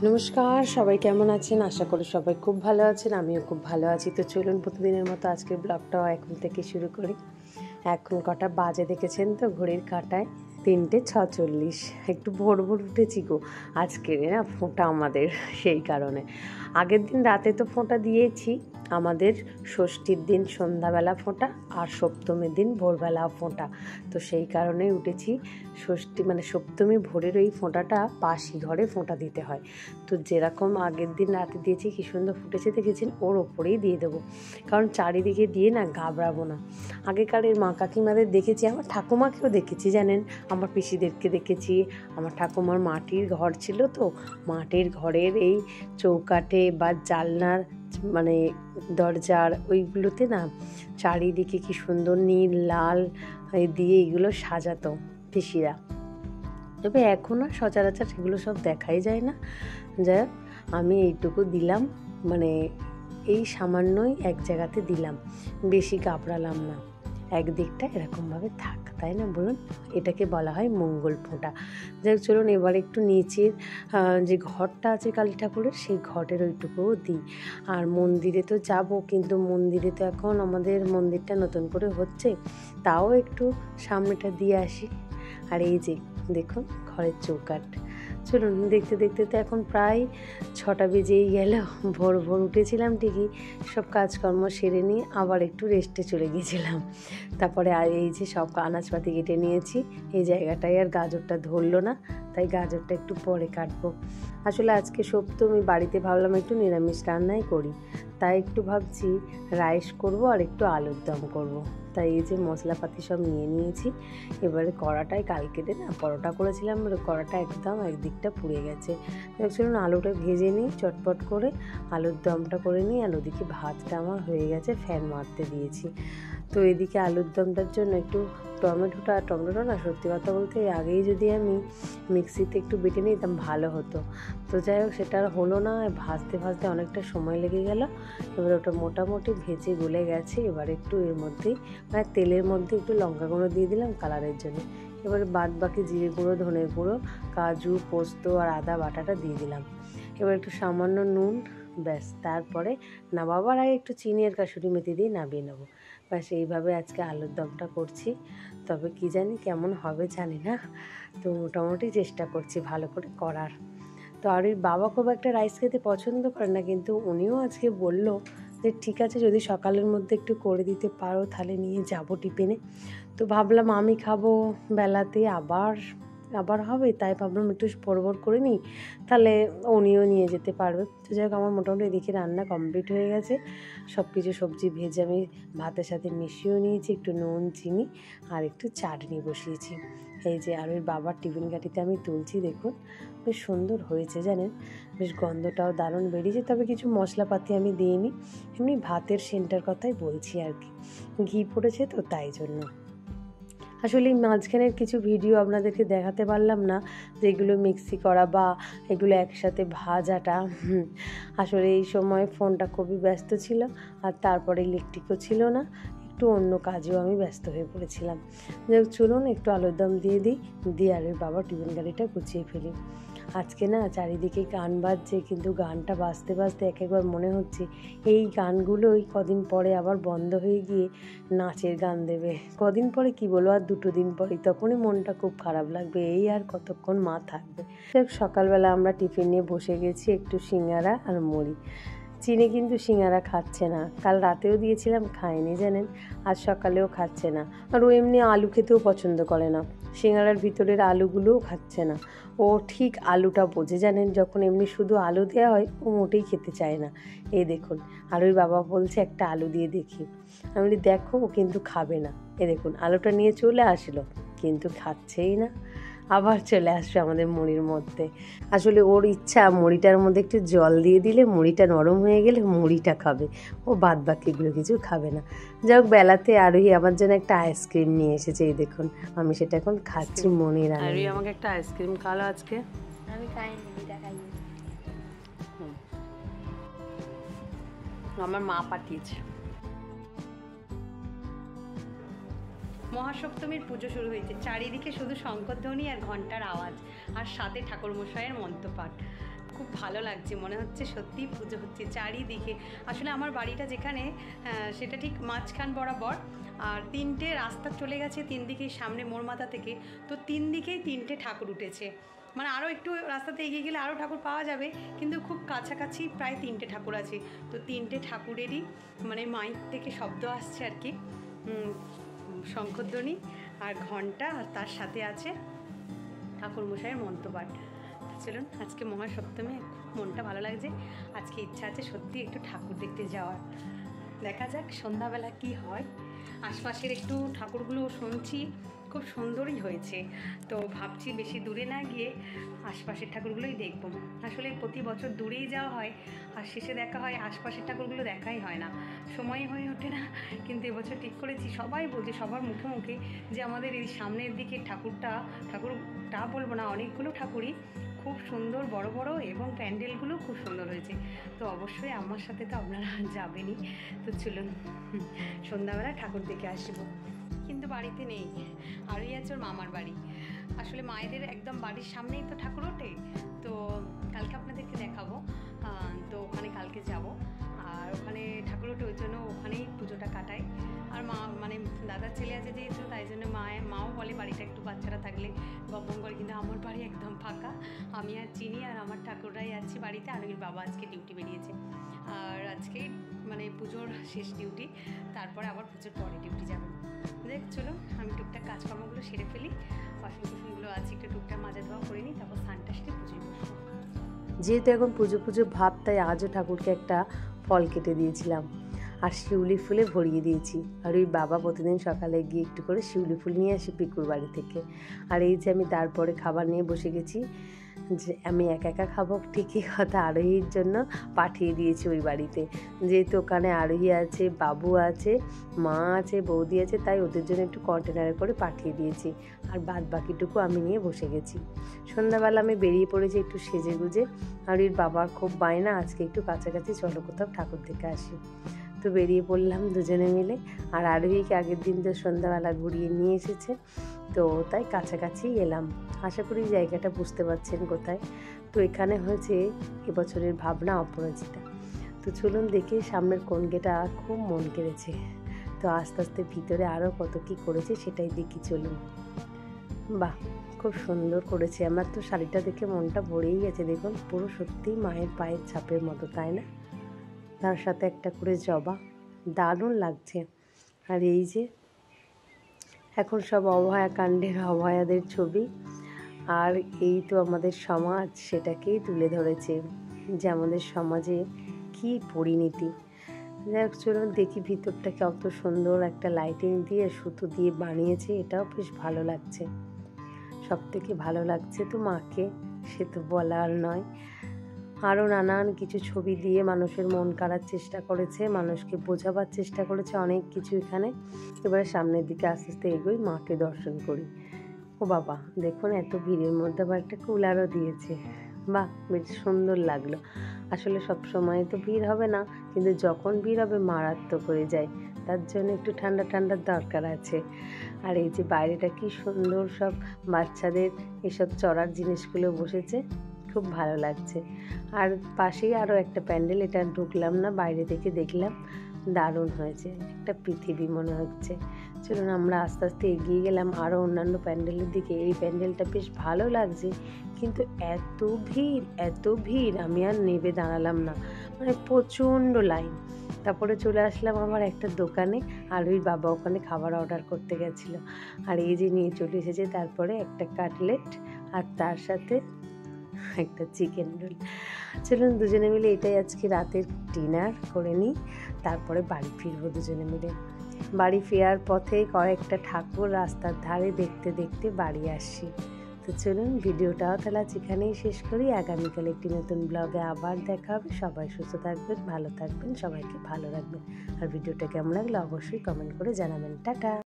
নমস্কার, সবাই কেমন আছেন? আশা করি সবাই খুব ভালো আছেন। আমিও খুব ভালো আছি। তো চলুন প্রতিদিনের মতো আজকের ব্লগটাও এখন থেকে শুরু করি। এখন কটা বাজে দেখেছেন তো ঘড়ির কাঁটায় 3:46। একটু ভোর ভোর উঠেছি গো। আজকে না ফোঁটা আমাদের, সেই কারণে আগের দিন রাতে তো ফোঁটা দিয়েছি। আমাদের ষষ্ঠীর দিন সন্ধ্যাবেলা ফোঁটা আর সপ্তমীর দিন ভোরবেলা ফোঁটা। তো সেই কারণেই উঠেছি। ষষ্ঠী মানে সপ্তমী ভোরের ওই ফোঁটাটা বাসি ঘরে ফোঁটা দিতে হয়। তো যেরকম আগের দিন রাতে দিয়েছি কী সুন্দর ফুটেছে দেখেছেন, ওর ওপরেই দিয়ে দেবো, কারণ চারিদিকে দিয়ে না ঘাবড়াবো না। আগেকারের মা কাকিমাদের দেখেছি, আমার ঠাকুমাকেও দেখেছি জানেন, আমার পিসিদেরকে দেখেছি। আমার ঠাকুমার মাটির ঘর ছিল, তো মাটির ঘরের এই চৌকাঠে বা জানলার মানে দরজার ওইগুলোতে না চারিদিকে কি সুন্দর নীল লাল দিয়ে এগুলো সাজাতো পিসিরা। তবে এখন আর সচরাচর সেগুলো সব দেখাই যায় না। যা আমি এইটুকু দিলাম, মানে এই সামান্যই এক জায়গাতে দিলাম, বেশি ঘাবড়ালাম না। একদিকটা এরকমভাবে থাক, তাই না বলুন? এটাকে বলা হয় মঙ্গল ফোঁটা। যাই চলুন এবার একটু নিচের যে ঘরটা আছে কালী ঠাকুরের, সেই ঘরের ওইটুকুও দিই। আর মন্দিরে তো যাব, কিন্তু মন্দিরে তো এখন আমাদের মন্দিরটা নতুন করে হচ্ছে, তাও একটু সামনেটা দিয়ে আসি। আর এই যে দেখুন ঘরের চৌকাঠ। চলুন দেখতে দেখতে তো এখন প্রায় 6টা বেজেই গেল। ভোর ভোর উঠেছিলাম ঠিকই, সব কাজকর্ম সেরে নিয়ে আবার একটু রেস্টে চলে গিয়েছিলাম। তারপরে এই যে সব আনাজপাতি কেটে নিয়েছি। এই জায়গাটায় আর গাজরটা ধরলো না, তাই গাজরটা একটু পরে কাটবো। আসলে আজকে সপ্তমী, বাড়িতে ভাবলাম একটু নিরামিষ রান্নাই করি, তাই একটু ভাবছি রাইস করব আর একটু আলুর দম করব। তাই এই যে মশলাপাতি সব নিয়ে নিয়েছি। এবারে কড়াটায় কালকে না পরোটা করেছিলাম, কড়াটা একদম একদিকটা পুড়ে গেছে। দেখছিলাম আলুটা ভেজে নিই চটপট করে, আলুর দমটা করে নিই। আর ওদিকে ভাতটা আমার হয়ে গেছে, ফ্যান মারতে দিয়েছি। তো এদিকে আলুর দমটার জন্য একটু টমেটোটা না সত্যি কথা বলতে আগেই যদি আমি মিক্সিতে একটু বেটে নিতাম ভালো হতো। তো যাই হোক সেটা আর হলো না, ভাজতে ভাজতে অনেকটা সময় লেগে গেল। এবার ওটা মোটামুটি ভেজে গলে গেছে। এবার একটু এর মধ্যেই মানে তেলের মধ্যে একটু লঙ্কা গুঁড়ো দিয়ে দিলাম কালারের জন্য। এবারে বাদ বাকি জিরে গুঁড়ো, ধনের গুঁড়ো, কাজু, পোস্ত আর আদা বাটাটা দিয়ে দিলাম। এবার একটু সামান্য নুন, ব্যাস। তারপরে নামাবার আগে একটু চিনি আর কাসুরি মেথি দিয়ে নামিয়ে নেবো। ব্যাস এইভাবে আজকে আলুর দমটা করছি। তবে কি জানি কেমন হবে জানি না, তো মোটামুটি চেষ্টা করছি ভালো করে করার। তো আর ওই বাবা খুব একটা রাইস খেতে পছন্দ করে না, কিন্তু উনিও আজকে বলল যে ঠিক আছে যদি সকালের মধ্যে একটু করে দিতে পারো তাহলে নিয়ে যাব টিফিনে। তো ভাবলাম আমি খাবো বেলাতে, আবার হবে, তাই ভাবলাম একটু ভোর করে নিই, তাহলে উনিও নিয়ে যেতে পারবে। তো যাই হোক আমার মোটামুটি এদিকে রান্না কমপ্লিট হয়ে গেছে। সব কিছু সবজি ভেজে আমি ভাতের সাথে মিশিয়েও নিয়েছি, একটু নুন চিনি আর একটু চাটনি বসিয়েছি। এই যে আর ওই বাবার টিফিন কাঠিতে আমি তুলছি, দেখুন বেশ সুন্দর হয়েছে জানেন, বেশ গন্ধটাও দারুণ বেরিয়েছে। তবে কিছু মশলাপাতি আমি দিইনি, এমনি ভাতের সেন্টার কথাই বলছি আর কি, ঘি পড়েছে তো তাই জন্য। আসলে এই মাঝখানের কিছু ভিডিও আপনাদেরকে দেখাতে পারলাম না, যেগুলো মিক্সি করা বা এগুলো একসাথে ভাজাটা। আসলে এই সময় ফোনটা খুবই ব্যস্ত ছিল, আর তারপরে ইলেকট্রিকও ছিল না, একটু অন্য কাজেও আমি ব্যস্ত হয়ে পড়েছিলাম। যাই হোক চলুন একটু আলুর দম দিয়ে দিই, দিয়ে আর ওই বাবার টিফিন গাড়িটা গুছিয়ে ফেলি। আজকে না চারিদিকে গান বাজছে, কিন্তু গানটা বাজতে বাজতে এক একবার মনে হচ্ছে এই গানগুলোই কদিন পরে আবার বন্ধ হয়ে গিয়ে নাচের গান দেবে। কদিন পরে কি বলবো, আর 2 দিন পরে, তখনই মনটা খুব খারাপ লাগবে, এই আর কতক্ষণ মা থাকবে। সকালবেলা আমরা টিফিন নিয়ে বসে গেছি, একটু সিঙ্গারা আর মুড়ি। চিনি কিন্তু সিঙ্গারা খাচ্ছে না, কাল রাতেও দিয়েছিলাম খায়নি জানেন, আজ সকালেও খাচ্ছে না। আর ও এমনি আলু খেতেও পছন্দ করে না, সিঙ্গারার ভিতরের আলুগুলোও খাচ্ছে না। ও ঠিক আলুটা বোঝে জানেন, যখন এমনি শুধু আলু দেওয়া হয় ও মোটেই খেতে চায় না। এই দেখুন, আর ওই বাবা বলছে একটা আলু দিয়ে দেখি, আমি বলি দেখো, ও কিন্তু খাবে না। এ দেখুন আলুটা নিয়ে চলে আসলো, কিন্তু খাচ্ছেই না। আবার চলে আসবে আমাদের মুড়ির মধ্যে। আসলে ওর ইচ্ছা মুড়িটার মধ্যে একটু জল দিয়ে দিলে মুড়িটা নরম হয়ে গেলে মুড়িটা খাবে, ও বাদ বাকিগুলো কিছু খাবে না। যাই হোক বেলাতে আরোহী আমার জন্য একটা আইসক্রিম নিয়ে এসেছে, এই দেখুন আমি সেটা এখন খাচ্ছি মনির আনন্দে। আরোহী আমাকে একটা আইসক্রিম খাওয়ালো আজকে, আমি খাইনি, দিদা খাইনি। আমার মা পাঠিয়েছে। মহাসপ্তমীর পুজো শুরু হয়েছে, চারিদিকে শুধু শঙ্করধ্বনি আর ঘণ্টার আওয়াজ, আর সাথে ঠাকুরমশাইয়ের মন্ত্রপাঠ। খুব ভালো লাগছে, মনে হচ্ছে সত্যিই পুজো হচ্ছে চারিদিকে। আসলে আমার বাড়িটা যেখানে সেটা ঠিক মাঝখান বরাবর, আর 3টে রাস্তা চলে গেছে 3 দিকেই, সামনে মোড়মাথা থেকে। তো 3 দিকেই 3টে ঠাকুর উঠেছে, মানে আরও একটু রাস্তাতে এগিয়ে গেলে আরও ঠাকুর পাওয়া যাবে, কিন্তু খুব কাছাকাছি প্রায় 3টে ঠাকুর আছে। তো 3টে ঠাকুরেরই মানে মাইক থেকে শব্দ আসছে আর কি, শঙ্খধ্বনি আর ঘণ্টা, আর তার সাথে আছে ঠাকুরমশাইয়ের মন্ত্রপাঠ। চলুন, আজকে মহাসপ্তমী, খুব মনটা ভালো লাগছে। আজকে ইচ্ছা আছে সত্যি একটু ঠাকুর দেখতে যাওয়ার। দেখা যাক সন্ধ্যাবেলা কি হয়। আশপাশের একটু ঠাকুরগুলো শুনছি খুব সুন্দরই হয়েছে, তো ভাবছি বেশি দূরে না গিয়ে আশপাশের ঠাকুরগুলোই দেখব। আসলে প্রতি বছর দূরেই যাওয়া হয়, আর শেষে দেখা হয় আশপাশের ঠাকুরগুলো দেখাই হয় না, সময় হয়ে ওঠে না। কিন্তু এবছর ঠিক করেছি, সবাই বলছে সবার মুখে মুখে যে আমাদের এই সামনের দিকে ঠাকুরটা বলবো না, অনেকগুলো ঠাকুরই খুব সুন্দর, বড় বড়, এবং প্যান্ডেলগুলো খুব সুন্দর হয়েছে। তো অবশ্যই আমার সাথে তো আপনারা যাবেনই। তো চলুন সন্ধ্যাবেলা ঠাকুর দেখে আসবো। কিন্তু বাড়িতে নেই, আরই আছে ওর মামার বাড়ি। আসলে মায়েদের একদম বাড়ির সামনেই তো ঠাকুর ওঠে, তো কালকে আপনাদেরকে দেখাবো। তো ওখানে কালকে যাব, আর ওখানে ঠাকুর ওঠে, ওই জন্য ওখানেই পুজোটা কাটাই। আর মা মানে দাদার ছেলে আছে যেহেতু, তাই জন্য মাও বলে বাড়িটা একটু বাচ্চারা থাকলে গপম করে, কিন্তু আমার বাড়ি একদম ফাঁকা। আমি আর চিনি আর আমার ঠাকুররাই আছি বাড়িতে, আর ওর বাবা আজকে ডিউটি বেরিয়েছে। আর আজকে মানে পুজোর শেষ ডিউটি, তারপরে আবার পুজোর পরে ডিউটি যাবেন। দেখ চলো আমি টুকটাক কাজকর্মগুলো সেরে ফেলি, বাসন কুসনগুলো আছে একটু টুকটাক মাজা ধোয়া করে নিই, তারপর স্নানটা সেরে পুজোয় বসবো। যেহেতু এখন পুজো পুজো ভাব, তাই আজও ঠাকুরকে একটা ফল কেটে দিয়েছিলাম আর শিউলি ফুলে ভরিয়ে দিয়েছি। আর ওই বাবা প্রতিদিন সকালে গিয়ে একটু করে শিউলি ফুল নিয়ে আসি পিকুর বাড়ি থেকে। আর এই যে আমি তারপরে খাবার নিয়ে বসে গেছি, যে আমি একা একা খাবো ঠিকই কথা, আরোহীর জন্য পাঠিয়ে দিয়েছি ওই বাড়িতে। যেহেতু ওখানে আরোহী আছে, বাবু আছে, মা আছে, বৌদি আছে, তাই ওদের জন্য একটু কন্টেনারে করে পাঠিয়ে দিয়েছি। আর বাদ বাকিটুকু আমি নিয়ে বসে গেছি। সন্ধ্যাবেলা আমি বেরিয়ে পড়েছি একটু সেজে গুজে। আর ওর বাবার খুব বায়না আজকে একটু কাছাকাছি চলো কোথাও ঠাকুর দেখে আসি। তো বেরিয়ে পড়লাম দুজনে মিলে। আর আরোহীকে আগের দিন তো সন্ধ্যাবেলা ঘুরিয়ে নিয়ে এসেছে, তো তাই কাছাকাছি এলাম। আশা করি জায়গাটা বুঝতে পারছেন কোথায়। তো এখানে হয়েছে এবছরের ভাবনা অপরাজিতা। তো চলুন দেখি সামনের কোন গেটা খুব মন কেড়েছে। তো আস্তে আস্তে ভিতরে আরও কত কী করেছে সেটাই দেখি, চলুন। বাহ, খুব সুন্দর করেছে। আমার তো শাড়িটা দেখে মনটা ভরেই গেছে। দেখুন পুরো সত্যিই মায়ের পায়ের ছাপের মতো, তাই না? তার সাথে একটা করে জবা, দারুণ লাগছে। আর এই যে এখন সব অভয়াকাণ্ডের অভয়াদের ছবি, আর এই তো আমাদের সমাজ সেটাকেই তুলে ধরেছে যে আমাদের সমাজে কী পরিণতি। যাই চলুন দেখি ভিতরটা কত সুন্দর একটা লাইটিং দিয়ে সুতো দিয়ে বানিয়েছে, এটাও বেশ ভালো লাগছে। সব থেকে ভালো লাগছে তো মাকে, সে তো বলার নয়। আরও নানান কিছু ছবি দিয়ে মানুষের মন কাড়ার চেষ্টা করেছে, মানুষকে বোঝাবার চেষ্টা করেছে অনেক কিছু এখানে। এবারে সামনের দিকে আস্তে আস্তে এগোই, মাকে দর্শন করি। ও বাবা দেখুন এত ভিড়ের মধ্যে আবার একটা কুলারও দিয়েছে, বাহ বেশ সুন্দর লাগলো। আসলে সব সময় তো ভিড় হবে না, কিন্তু যখন ভিড় হবে মারাত্মক হয়ে যায়, তার জন্য একটু ঠান্ডা ঠান্ডার দরকার আছে। আর এই যে বাইরেটা কি সুন্দর, সব বাচ্চাদের এসব চড়ার জিনিসগুলো বসেছে, খুব ভালো লাগছে। আর পাশেই আরও একটা প্যান্ডেল, এটা ঢুকলাম না, বাইরে থেকে দেখলাম, দারুণ হয়েছে, একটা পৃথিবী মনে হচ্ছে। চলুন আমরা আস্তে আস্তে এগিয়ে গেলাম আরও অন্যান্য প্যান্ডেলের দিকে। এই প্যান্ডেলটা বেশ ভালো লাগছে, কিন্তু এত ভিড় আমি আর নেবে দাঁড়ালাম না, মানে প্রচণ্ড লাইন। তারপরে চলে আসলাম আমার একটা দোকানে, আর ওই বাবা ওখানে খাবার অর্ডার করতে গেছিলো। আর এই যে নিয়ে চলে এসেছে তারপরে একটা কাটলেট, আর তার সাথে একটা চিকেন রোল। চলুন দুজনে মিলে এটাই আজকে রাতের ডিনার করে নিই, তারপরে বাড়ি ফিরবো দুজনে মিলে। বাড়ি ফেরার পথে কয়েকটা ঠাকুর রাস্তার ধারে দেখতে দেখতে বাড়ি আসছি। তো চলুন ভিডিওটাও তাহলে এখানেই শেষ করি। আগামীকাল একটি নতুন ব্লগে আবার দেখা হবে। সবাই সুস্থ থাকবেন, ভালো থাকবেন, সবাইকে ভালো রাখবেন। আর ভিডিওটা কেমন লাগলো অবশ্যই কমেন্ট করে জানাবেন। টাটা।